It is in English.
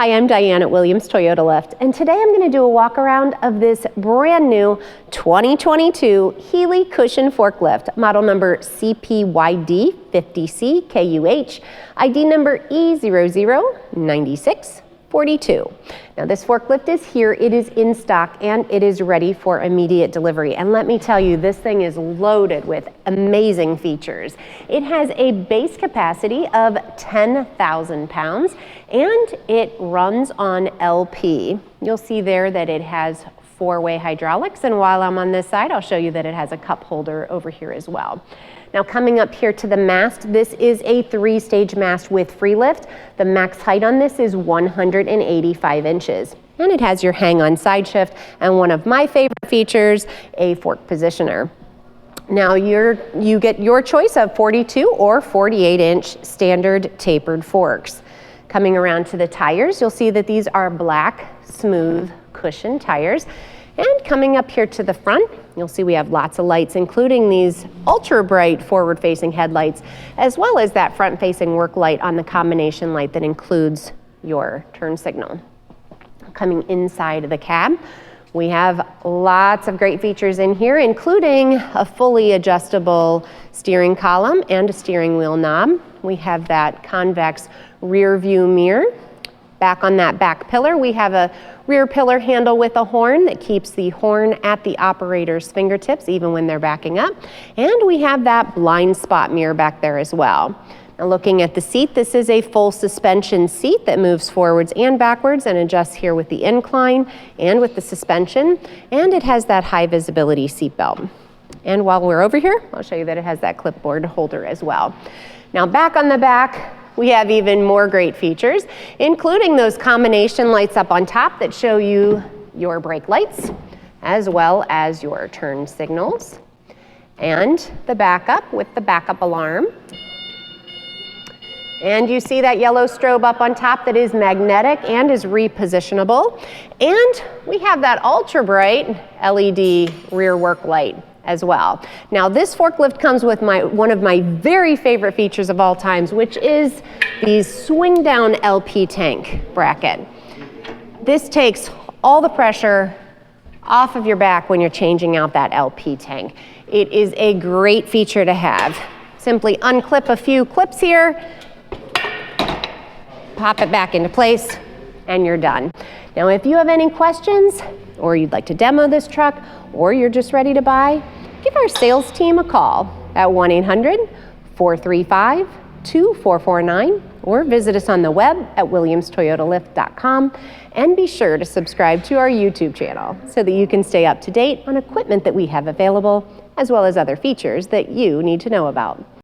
Hi, I'm Diane at Williams Toyota Lift, and today I'm going to do a walk around of this brand new 2022 Healy Cushion Forklift, model number CPYD50C KUH, ID number E009642. Now this forklift is here, it is in stock, and it is ready for immediate delivery. And let me tell you, this thing is loaded with amazing features. It has a base capacity of 10,000 pounds, and it runs on LP. You'll see there that it has four-way hydraulics, and while I'm on this side, I'll show you that it has a cup holder over here as well. Now coming up here to the mast, this is a 3-stage mast with free lift. The max height on this is 185 inches. And it has your hang-on side shift and one of my favorite features, a fork positioner. Now you get your choice of 42 or 48-inch standard tapered forks. Coming around to the tires, you'll see that these are black, smooth cushion tires. And coming up here to the front, you'll see we have lots of lights, including these ultra bright forward-facing headlights, as well as that front-facing work light on the combination light that includes your turn signal. Coming inside of the cab, we have lots of great features in here, including a fully adjustable steering column and a steering wheel knob. We have that convex rear view mirror. Back on that back pillar, we have a rear pillar handle with a horn that keeps the horn at the operator's fingertips even when they're backing up. And we have that blind spot mirror back there as well. Now looking at the seat, this is a full suspension seat that moves forwards and backwards and adjusts here with the incline and with the suspension. And it has that high visibility seat belt. And while we're over here, I'll show you that it has that clipboard holder as well. Now back on the back, we have even more great features, including those combination lights up on top that show you your brake lights, as well as your turn signals, and the backup with the backup alarm. And you see that yellow strobe up on top that is magnetic and is repositionable. And we have that ultra bright LED rear work light as well. Now this forklift comes with one of my very favorite features of all times, which is the swing down LP tank bracket. This takes all the pressure off of your back when you're changing out that LP tank. It is a great feature to have. Simply unclip a few clips here, pop it back into place, and you're done. Now if you have any questions, or you'd like to demo this truck, or you're just ready to buy, give our sales team a call at 1-800-435-2449 or visit us on the web at williamstoyotalift.com, and be sure to subscribe to our YouTube channel so that you can stay up to date on equipment that we have available, as well as other features that you need to know about.